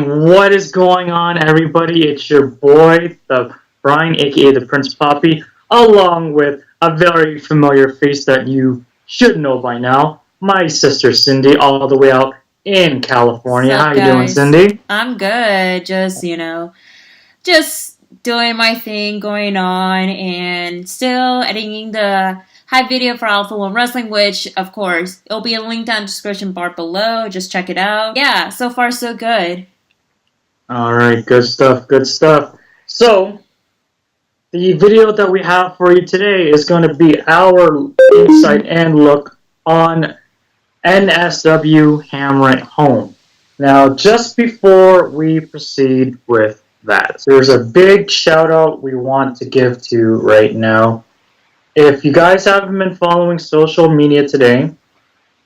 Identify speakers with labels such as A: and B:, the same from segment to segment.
A: What is going on, everybody? It's your boy, the Brian, aka the Prince Poppy, along with a very familiar face that you should know by now, my sister Cindy, all the way out in California.
B: What's
A: How
B: up,
A: you doing,
B: guys?
A: Cindy?
B: I'm good. Just doing my thing going on and still editing the hype video for Alpha One Wrestling, which, of course, it'll be a link down in the description bar below. Just check it out. Yeah, so far so good.
A: All right, good stuff, good stuff. So, the video that we have for you today is going to be our insight and look on NSW Hammer at Home. Now, just before we proceed with that, there's a big shout out we want to give to right now. If you guys haven't been following social media today,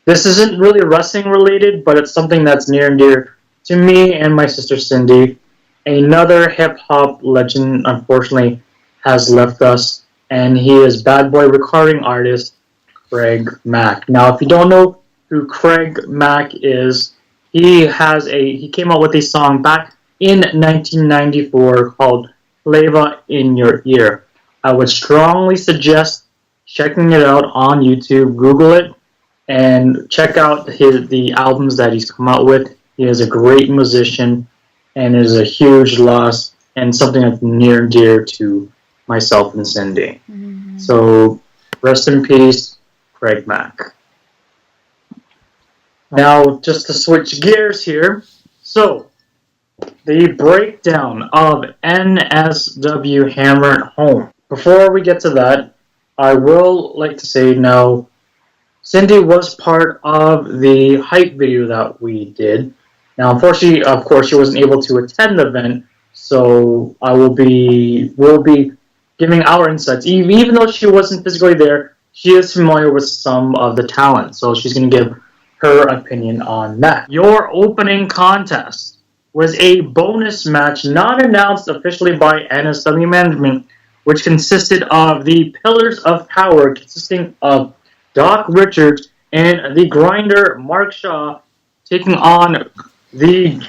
A: this isn't really wrestling related, but it's something that's near and dear to me and my sister Cindy. Another hip hop legend, unfortunately, has left us, and he is bad boy recording artist Craig Mack. Now, if you don't know who Craig Mack is, he came out with a song back in 1994 called "Flavor in Your Ear." I would strongly suggest checking it out on YouTube. Google it and check out the albums that he's come out with. He is a great musician, and it is a huge loss and something that's near and dear to myself and Cindy.
B: Mm-hmm.
A: So, rest in peace, Craig Mack. Now, just to switch gears here. So, the breakdown of NSW Hammer at Home. Before we get to that, I will like to say now, Cindy was part of the hype video that we did. Now, unfortunately, of course, she wasn't able to attend the event, so we'll be giving our insights. Even though she wasn't physically there, she is familiar with some of the talent, so she's going to give her opinion on that. Your opening contest was a bonus match not announced officially by NSW management, which consisted of the Pillars of Power, consisting of Doc Richards and the Grinder Mark Shaw, taking on the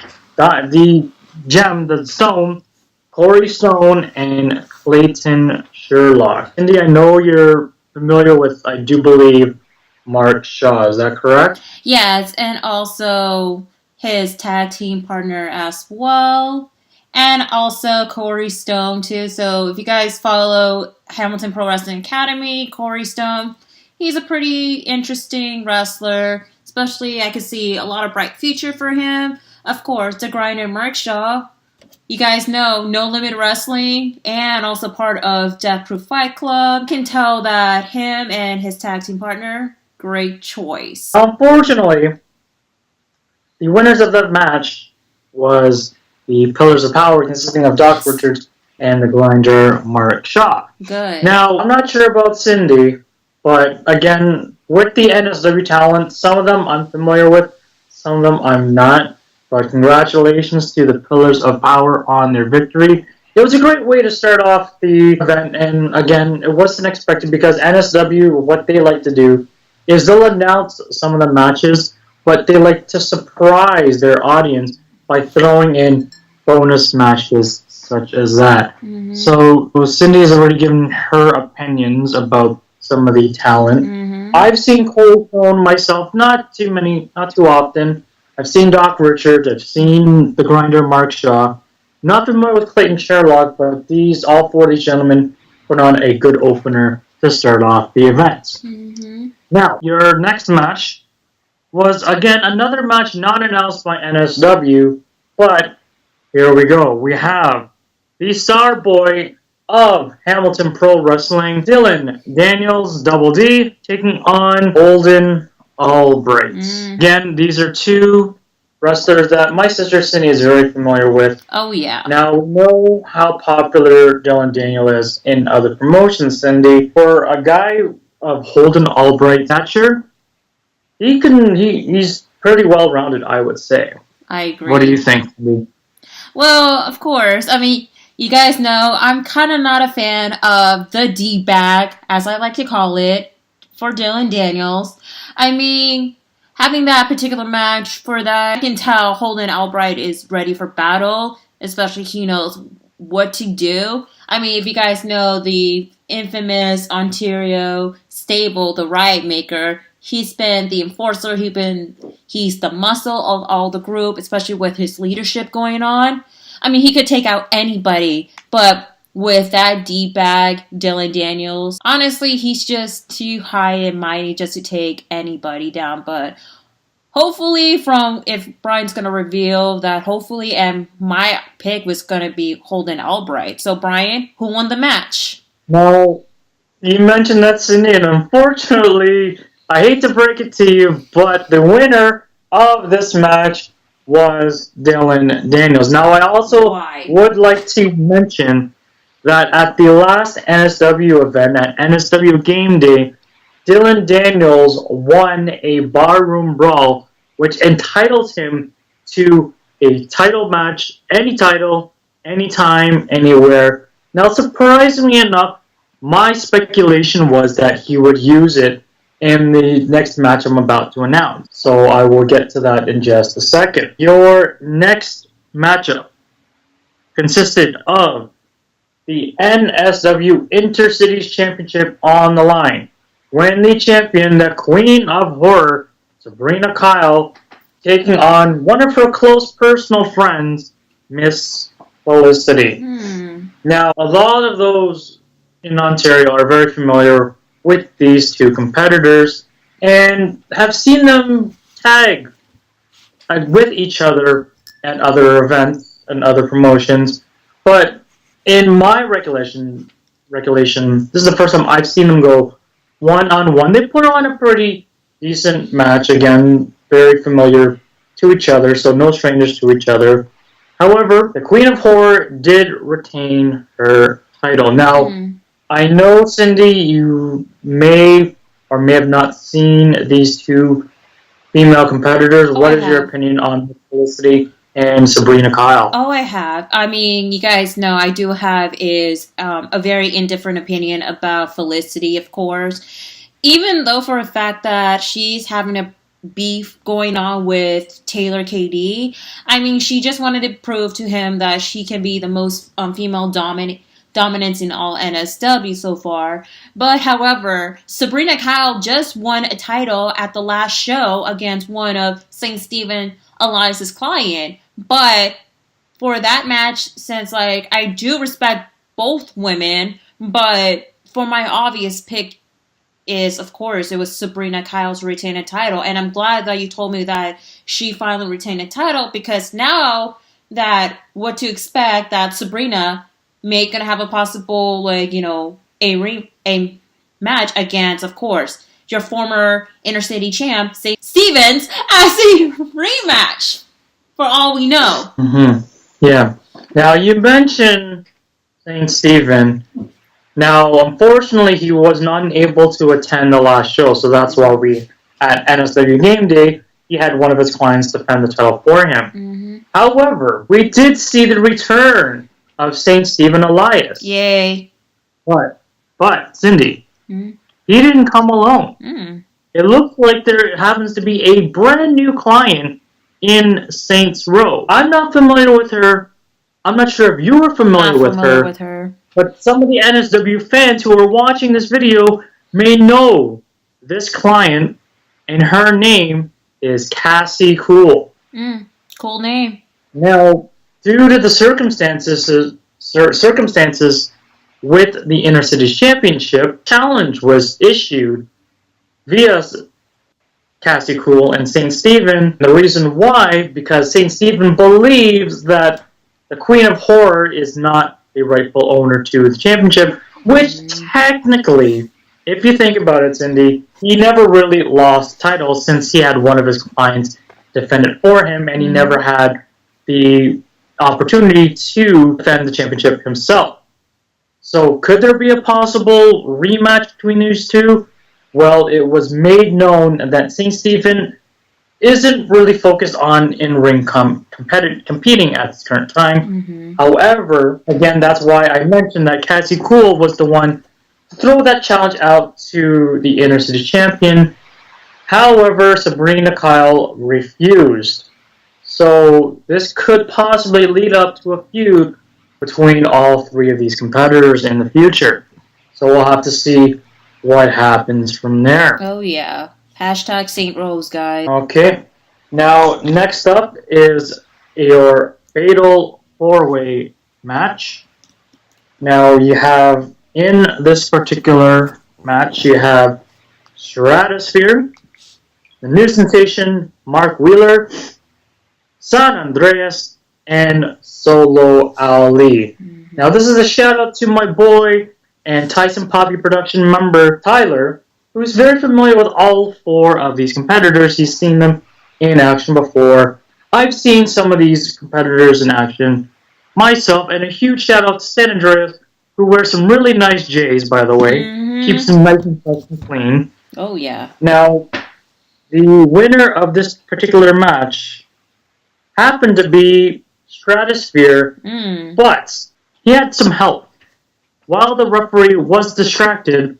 A: Gem, the Stone, Corey Stone, and Clayton Sherlock. Cindy, I know you're familiar with, I do believe, Mark Shaw. Is that correct?
B: Yes, and also his tag team partner as well. And also Corey Stone, too. So if you guys follow Hamilton Pro Wrestling Academy, Corey Stone, he's a pretty interesting wrestler. Especially, I could see a lot of bright future for him. Of course, the Grinder Mark Shaw. You guys know No Limit Wrestling and also part of Death Proof Fight Club. You can tell that him and his tag team partner, great choice.
A: Unfortunately, the winners of that match was the Pillars of Power, consisting of Doc Richards and the Grinder Mark Shaw.
B: Good.
A: Now, I'm not sure about Cindy, but again, with the NSW talent, some of them I'm familiar with, some of them I'm not. But congratulations to the Pillars of Power on their victory. It was a great way to start off the event, and again, it wasn't expected because NSW, what they like to do is they'll announce some of the matches, but they like to surprise their audience by throwing in bonus matches such as that.
B: Mm-hmm.
A: So Cindy has already given her opinions about some of the talent.
B: Mm-hmm.
A: I've seen Cole Stone myself, not too often. I've seen Doc Richards, I've seen the Grinder Mark Shaw. Not familiar with Clayton Sherlock, but all four of these gentlemen put on a good opener to start off the event.
B: Mm-hmm.
A: Now, your next match was, again, another match not announced by NSW, but here we go. We have the Starboy of Hamilton Pro Wrestling, Dylan Daniels, Double D, taking on Holden Albright. Again, these are two wrestlers that my sister Cindy is very familiar with.
B: Oh, yeah.
A: Now, we know how popular Dylan Daniel is in other promotions, Cindy. For a guy of Holden Albright stature, he's pretty well-rounded, I would say.
B: I agree.
A: What do you think, Cindy?
B: Well, of course. I mean, you guys know I'm kind of not a fan of the D-bag, as I like to call it, for Dylan Daniels. I mean, having that particular match for that, I can tell Holden Albright is ready for battle, especially he knows what to do. I mean, if you guys know the infamous Ontario stable, the Riot Maker, he's been the enforcer, he's the muscle of all the group, especially with his leadership going on. I mean, he could take out anybody, but with that D-bag, Dylan Daniels, honestly, he's just too high and mighty just to take anybody down. But hopefully, if Brian's going to reveal that, hopefully, and my pick was going to be Holden Albright. So, Brian, who won the match?
A: Now, you mentioned that, Cindy, and unfortunately, I hate to break it to you, but the winner of this match was Dylan Daniels. Now, I also would like to mention that at the last NSW event, at NSW Game Day, Dylan Daniels won a barroom brawl, which entitles him to a title match, any title, anytime, anywhere. Now, surprisingly enough, my speculation was that he would use it in the next match I'm about to announce. So I will get to that in just a second. Your next matchup consisted of the NSW Intercities Championship on the line, when the champion, the Queen of Horror, Sabrina Kyle, taking on one of her close personal friends, Miss Felicity. Now, a lot of those in Ontario are very familiar with these two competitors and have seen them tag with each other at other events and other promotions. But in my recollection, this is the first time I've seen them go one-on-one. They put on a pretty decent match. Again, very familiar to each other, so no strangers to each other. However, the Queen of Horror did retain her title. Now, I know, Cindy, you may or may have not seen these two female competitors. What is your opinion on Felicity and Sabrina Kyle?
B: Oh, I have. I mean, you guys know I do have a very indifferent opinion about Felicity, of course. Even though for a fact that she's having a beef going on with Taylor KD, I mean, she just wanted to prove to him that she can be the most female dominance in all NSW so far. But however, Sabrina Kyle just won a title at the last show against one of St. Stephen Elias' client. But for that match, since I do respect both women, but for my obvious pick is, of course, it was Sabrina Kyle's retained title. And I'm glad that you told me that she finally retained a title, because now that what to expect, that Sabrina may gonna have a possible a match against, of course, your former intercity champ St. Stevens as a rematch, for all we know.
A: Yeah. Now, you mentioned St. Stephen. Now, unfortunately, he was not able to attend the last show, so that's why at NSW Game Day, he had one of his clients defend the title for him. However, we did see the return of St. Stephen Elias.
B: Yay.
A: But Cindy, he didn't come alone. It looks like there happens to be a brand new client in Saints Row. I'm not familiar with her. I'm not sure if you are familiar with her. But some of the NSW fans who are watching this video may know this client, and her name is Cassie Cool.
B: Cool name.
A: Now, due to the circumstances with the Intercities Championship, challenge was issued via Cassie Cool and St. Stephen. The reason why, because St. Stephen believes that the Queen of Horror is not the rightful owner to the championship, which technically, if you think about it, Cindy, he never really lost titles since he had one of his clients defend it for him, and he never had the opportunity to defend the championship himself. So could there be a possible rematch between these two? Well, it was made known that St. Stephen isn't really focused on in-ring competing at this current time. However, again, that's why I mentioned that Cassie Cool was the one to throw that challenge out to the Intercity champion. However, Sabrina Kyle refused. So this could possibly lead up to a feud between all three of these competitors in the future. So we'll have to see what happens from there.
B: Oh, yeah. Hashtag St. Rose, guys.
A: Okay. Now, next up is your Fatal 4-Way match. Now, you have, in this particular match, you have Stratosphere, the new sensation, Mark Wheeler, San Andreas, and Solo Ali. Mm-hmm. Now, this is a shout out to my boy and Tyson Poppy production member, Tyler, who's very familiar with all four of these competitors. He's seen them in action before. I've seen some of these competitors in action myself, and a huge shout out to San Andreas, who wears some really nice J's, by the way. Mm-hmm. Keeps them nice and fresh and clean.
B: Oh, yeah.
A: Now, the winner of this particular match happened to be Stratosphere, but he had some help. While the referee was distracted,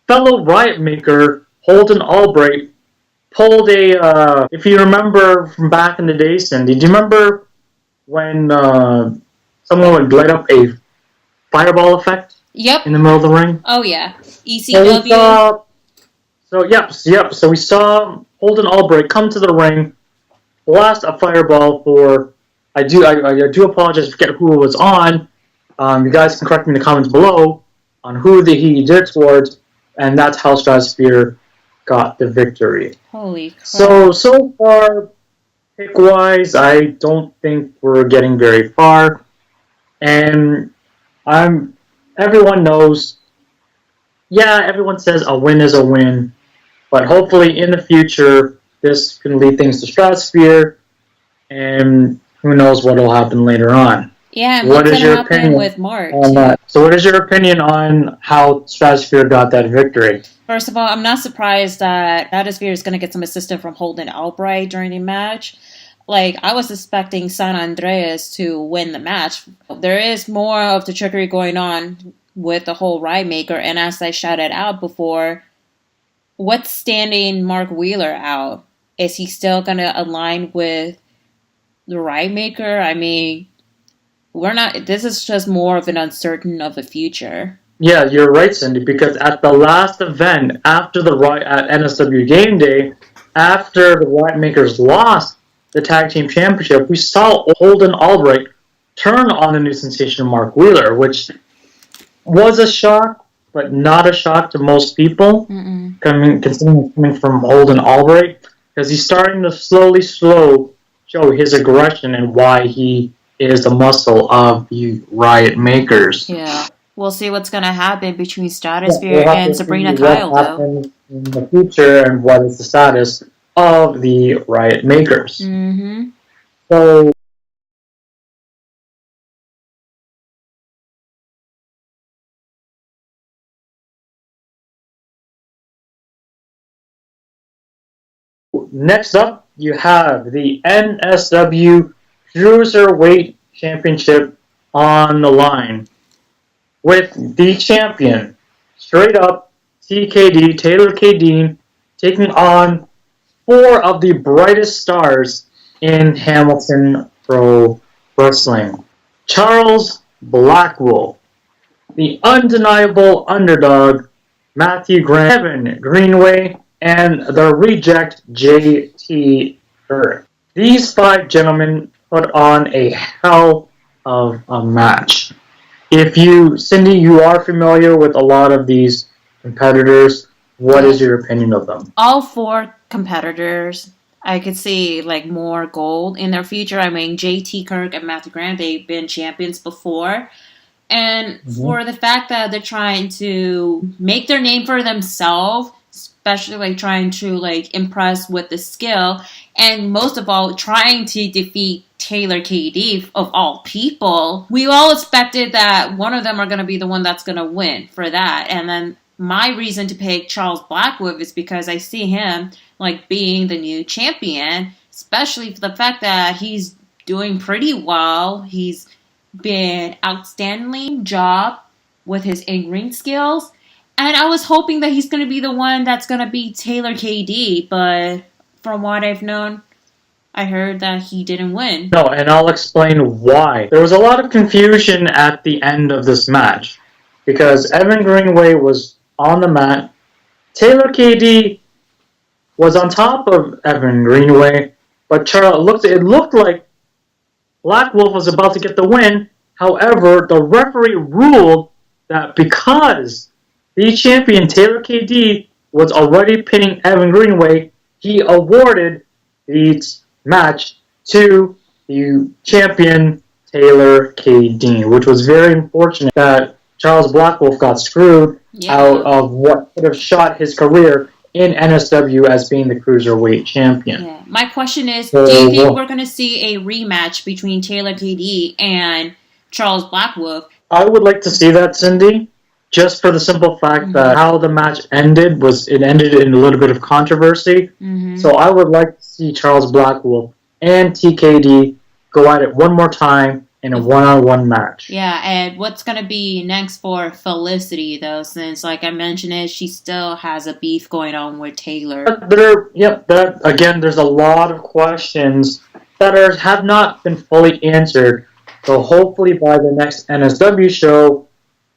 A: fellow Riot Maker Holden Albright pulled a, if you remember from back in the day, Cindy, do you remember when someone would light up a fireball effect?
B: Yep.
A: In the middle of the ring?
B: Oh, yeah. ECW.
A: So we saw Holden Albright come to the ring, blast a fireball for, I do apologize, forget who it was on. You guys can correct me in the comments below on who he did it towards, and that's how Stratosphere got the victory.
B: Holy crap.
A: So far, pick-wise, I don't think we're getting very far. And everyone knows, everyone says a win is a win, but hopefully in the future, this can lead things to Stratosphere, and who knows what will happen later on.
B: Yeah, and what's going to happen with Mark?
A: So what is your opinion on how Stratosphere got that victory?
B: First of all, I'm not surprised that Stratosphere is going to get some assistance from Holden Albright during the match. Like, I was expecting San Andreas to win the match. There is more of the trickery going on with the whole Riot Maker, and as I shouted out before, what's standing Mark Wheeler out? Is he still going to align with the Riot Maker? I mean, this is just more of an uncertain of the future.
A: Yeah, you're right, Cindy, because at the last event, after at NSW Game Day, after the Riot Makers lost the Tag Team Championship, we saw Holden Albright turn on the new sensation Mark Wheeler, which was a shock, but not a shock to most people, coming from Holden Albright, because he's starting to slowly show his aggression and why he is the muscle of the Riot Makers.
B: Yeah. We'll see what's going to happen between Stratosphere and Sabrina Kyle, though.
A: In the future, and what is the status of the Riot Makers.
B: Mm-hmm.
A: So, next up, you have the NSW Cruiserweight Championship on the line, with the champion, straight up, TKD, Taylor K. Dean, taking on four of the brightest stars in Hamilton Pro Wrestling. Charles Blackwell, the undeniable underdog, Matthew Grant, Kevin Greenway, and the reject JT Earth. These five gentlemen put on a hell of a match. Cindy, you are familiar with a lot of these competitors. What is your opinion of them?
B: All four competitors, I could see more gold in their future. I mean, JT Kirk and Matthew Grant, they've been champions before. And for the fact that they're trying to make their name for themselves, especially trying to impress with the skill, and most of all, trying to defeat Taylor KD of all people, we all expected that one of them are going to be the one that's going to win for that. And then my reason to pick Charles Blackwood is because I see him being the new champion, especially for the fact that he's doing pretty well. He's been outstanding job with his in-ring skills, And I was hoping that he's going to be the one that's going to beat Taylor KD, but from what I've known, I heard that he didn't win.
A: No, and I'll explain why. There was a lot of confusion at the end of this match because Evan Greenway was on the mat. Taylor KD was on top of Evan Greenway, but it looked like Black Wolf was about to get the win. However, the referee ruled that because the champion Taylor KD was already pinning Evan Greenway, he awarded the match to the champion Taylor KD, which was very unfortunate that Charles Blackwolf got screwed out of what could have shot his career in NSW as being the Cruiserweight champion.
B: Yeah. My question is, do you think we're going to see a rematch between Taylor KD and Charles Blackwolf?
A: I would like to see that, Cindy, just for the simple fact that how the match ended ended in a little bit of controversy. So I would like to see Charles Blackwolf and TKD go at it one more time in a one-on-one match.
B: Yeah, and what's going to be next for Felicity, though, since, like I mentioned, she still has a beef going on with Taylor.
A: Again, there's a lot of questions that have not been fully answered. So hopefully by the next NSW show,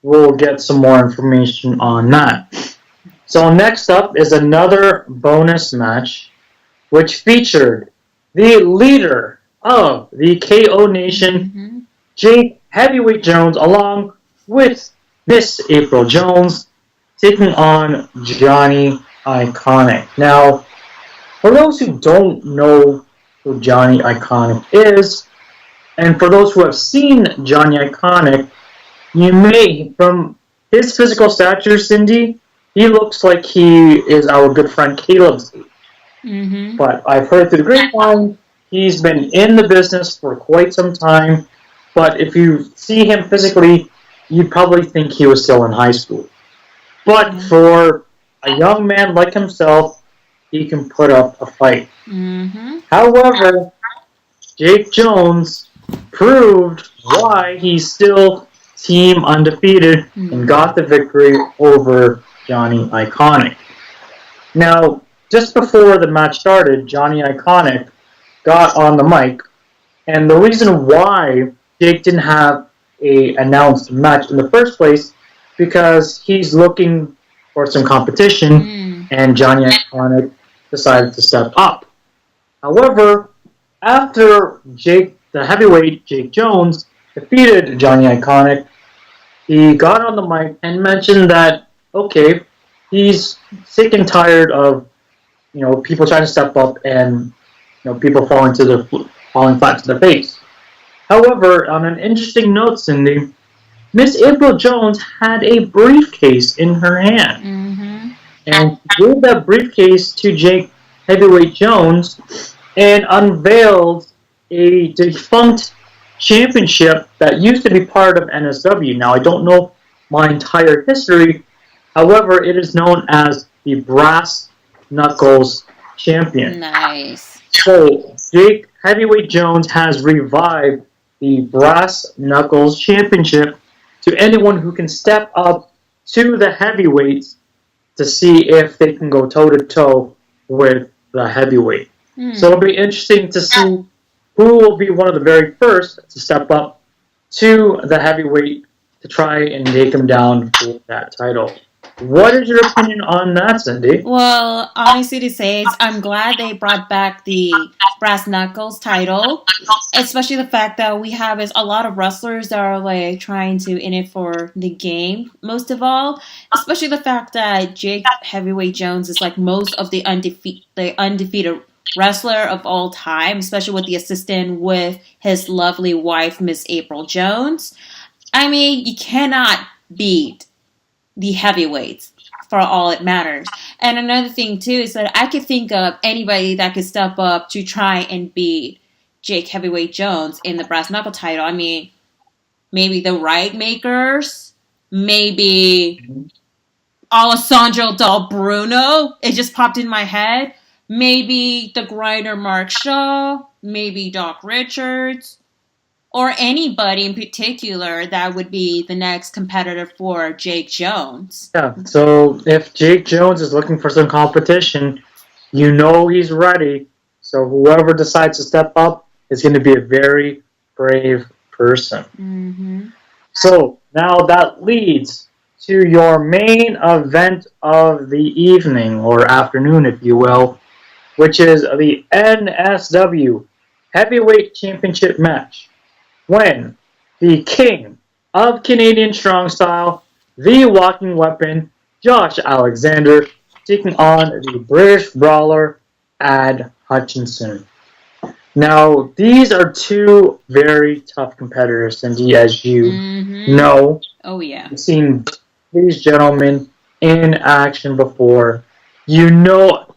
A: we'll get some more information on that. So next up is another bonus match, which featured the leader of the KO Nation, Jake Heavyweight Jones, along with Miss April Jones, taking on Johnny Iconic. Now, for those who don't know who Johnny Iconic is, and for those who have seen Johnny Iconic, you may, from his physical stature, Cindy, he looks like he is our good friend Caleb's age. But I've heard through the grapevine, he's been in the business for quite some time. But if you see him physically, you'd probably think he was still in high school. But for a young man like himself, he can put up a fight. However, Jake Jones proved why he's still team undefeated and got the victory over Johnny Iconic. Now, just before the match started, Johnny Iconic got on the mic, and the reason why Jake didn't have a announced match in the first place because he's looking for some competition, and Johnny Iconic decided to step up. However, after the heavyweight Jake Jones defeated Johnny Iconic, he got on the mic and mentioned that, okay, he's sick and tired of, people trying to step up and, people falling flat to their face. However, on an interesting note, Cindy, Miss April Jones had a briefcase in her hand. And she gave that briefcase to Jake Heavyweight Jones and unveiled a defunct championship that used to be part of NSW. Now, I don't know my entire history. However, it is known as the Brass Knuckles Champion.
B: Nice.
A: So, Jake Heavyweight Jones has revived the Brass Knuckles Championship to anyone who can step up to the heavyweights to see if they can go toe-to-toe with the heavyweight. So it'll be interesting to see who will be one of the very first to step up to the heavyweight to try and take him down for that title. What is your opinion on that, Cindy?
B: Well, honestly to say, I'm glad they brought back the Brass Knuckles title, especially the fact that we have a lot of wrestlers that are like trying to in it for the game, most of all, especially the fact that Jake Heavyweight Jones is like most of the undefeated wrestler of all time, especially with the assistant with his lovely wife, Miss April Jones. I mean, you cannot beat the heavyweights for all it matters. And another thing, too, is that I could think of anybody that could step up to try and beat Jake Heavyweight Jones in the Brass Knuckle title. I mean, maybe the Right Makers, maybe Alessandro Del Bruno. It just popped in my head. Maybe the Grinder Mark Shaw, maybe Doc Richards, or anybody in particular that would be the next competitor for Jake Jones.
A: Yeah, so if Jake Jones is looking for some competition, you know he's ready. So whoever decides to step up is going to be a very brave person.
B: Mm-hmm.
A: So now that leads to your main event of the evening, or afternoon, if you will, which is the NSW Heavyweight Championship match, when the king of Canadian Strong Style, the walking weapon, Josh Alexander, taking on the British brawler, Ad Hutchinson. Now, these are two very tough competitors, Cindy, as you know.
B: Oh, yeah.
A: You've seen these gentlemen in action before. You know,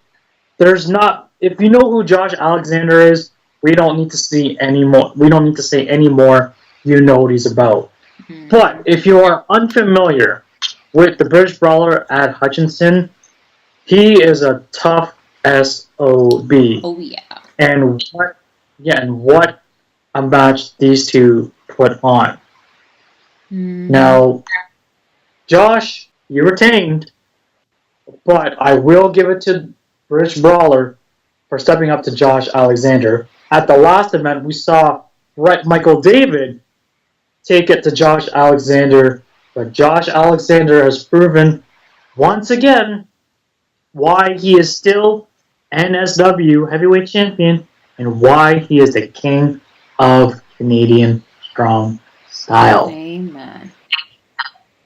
A: there's not. If you know who Josh Alexander is, we don't need to see any more. We don't need to say any more. You know what he's about.
B: Mm-hmm.
A: But if you are unfamiliar with the British brawler Ad Hutchinson, he is a tough SOB.
B: Oh, yeah.
A: And what a match these two put on. Now, Josh, you retained, but I will give it to British Brawler for stepping up to Josh Alexander. At the last event, we saw Brett Michael David take it to Josh Alexander, but Josh Alexander has proven once again why he is still NSW Heavyweight Champion and why he is the king of Canadian Strong Style.
B: Amen.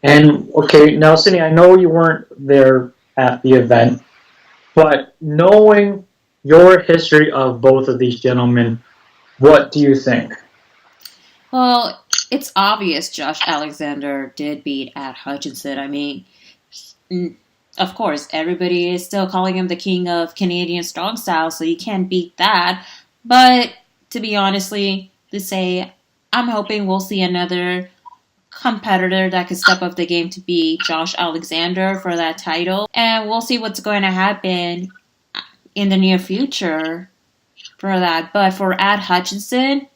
A: And, okay, now, Sydney, I know you weren't there at the event, but knowing your history of both of these gentlemen, what do you think?
B: Well, it's obvious Josh Alexander did beat Ad Hutchinson. I mean, of course, everybody is still calling him the king of Canadian Strong Style, so you can't beat that. But, to be honestly, to say, I'm hoping we'll see another competitor that could step up the game to be Josh Alexander for that title. And we'll see what's going to happen in the near future for that. But for Ad Hutchinson,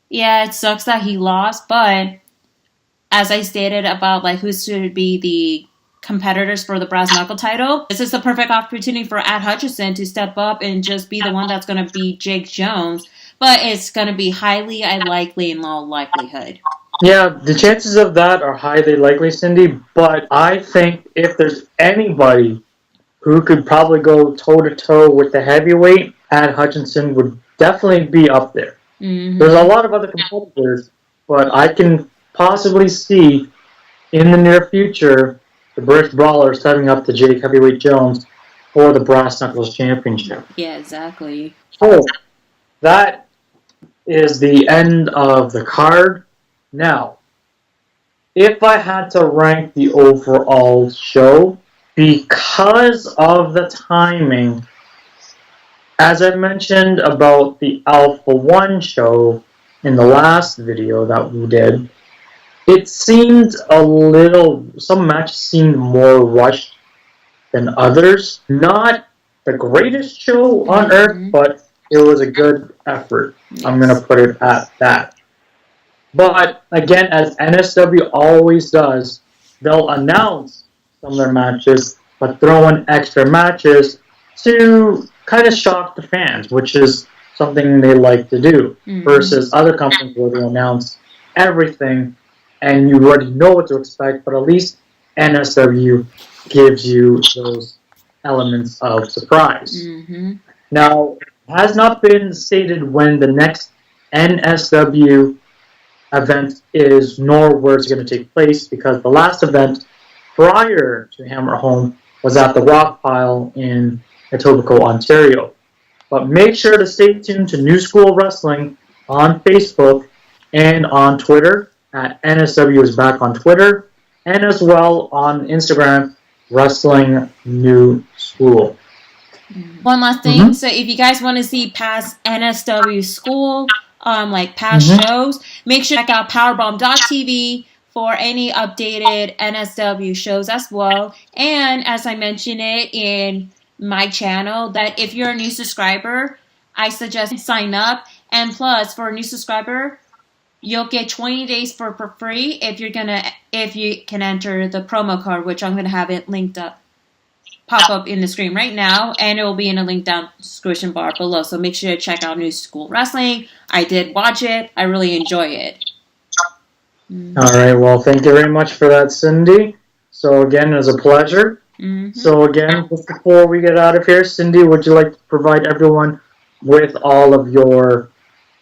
B: yeah, it sucks that he lost. But as I stated about like who should be the competitors for the brass knuckle title, this is the perfect opportunity for Ad Hutchinson to step up and just be the one that's going to beat Jake Jones. But it's going to be highly unlikely in all likelihood.
A: Yeah, the chances of that are highly likely, Cindy, but I think if there's anybody who could probably go toe-to-toe with the heavyweight, Ad Hutchinson would definitely be up there.
B: Mm-hmm.
A: There's a lot of other competitors, but I can possibly see in the near future the British Brawler stepping up to Jake Heavyweight Jones for the Brass Knuckles Championship.
B: Yeah, exactly.
A: So, that is the end of the card. Now, if I had to rank the overall show, because of the timing, as I mentioned about the Alpha 1 show in the last video that we did, it seemed some matches seemed more rushed than others. Not the greatest show on earth, but it was a good effort. Yes. I'm going to put it at that. But, again, as NSW always does, they'll announce some of their matches, but throw in extra matches to kind of shock the fans, which is something they like to do, versus other companies where they announce everything and you already know what to expect, but at least NSW gives you those elements of surprise.
B: Mm-hmm.
A: Now, it has not been stated when the next NSW event is nor where it's going to take place, because the last event prior to Hammer Home was at the Rock Pile in Etobicoke, Ontario. But make sure to stay tuned to New School Wrestling on Facebook and on Twitter at NSW is back on Twitter, and as well on Instagram, Wrestling New School.
B: One last thing, so if you guys want to see past NSW school, like past shows, make sure to check out powerbomb.tv for any updated NSW shows as well. And as I mentioned it in my channel, that if you're a new subscriber, I suggest sign up. And plus, for a new subscriber, you'll get 20 days for free if you can enter the promo code, which I'm gonna have it linked up, pop up in the screen right now, and it will be in a link down description bar below. So make sure to check out New School Wrestling. I did watch it. I really enjoy it.
A: All right. Well, thank you very much for that, Cindy. So again, it was a pleasure.
B: Mm-hmm.
A: So again, just before we get out of here, Cindy, would you like to provide everyone with all of your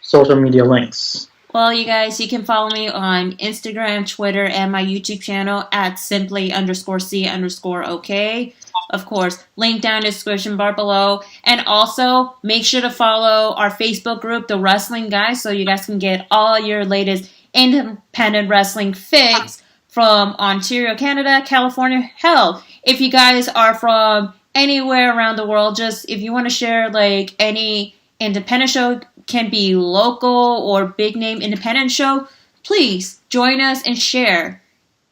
A: social media links?
B: Well, you guys, you can follow me on Instagram, Twitter, and my YouTube channel at simply_C_OK. Of course, link down in the description bar below. And also, make sure to follow our Facebook group, The Wrestling Guys, so you guys can get all your latest independent wrestling fix from Ontario, Canada, California. Hell, if you guys are from anywhere around the world, just if you want to share like any independent show, can be local or big name independent show, please join us and share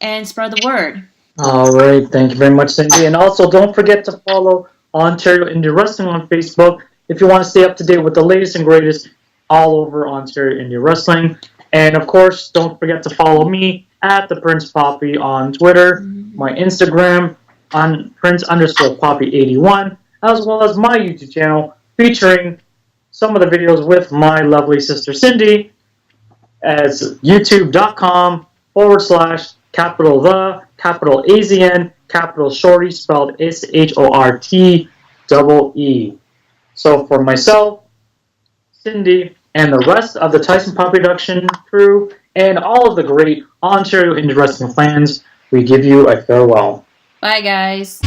B: and spread the word.
A: All right, thank you very much, Cindy. And also, don't forget to follow Ontario Indie Wrestling on Facebook if you want to stay up to date with the latest and greatest all over Ontario Indie Wrestling. And of course, don't forget to follow me at the Prince Poppy on Twitter, my Instagram on Prince_Poppy81, as well as my YouTube channel featuring some of the videos with my lovely sister Cindy as youtube.com/AZN, spelled SHORTEE. So for myself, Cindy, and the rest of the Tyson Pop Production crew, and all of the great Ontario Indie Wrestling fans, we give you a farewell.
B: Bye, guys.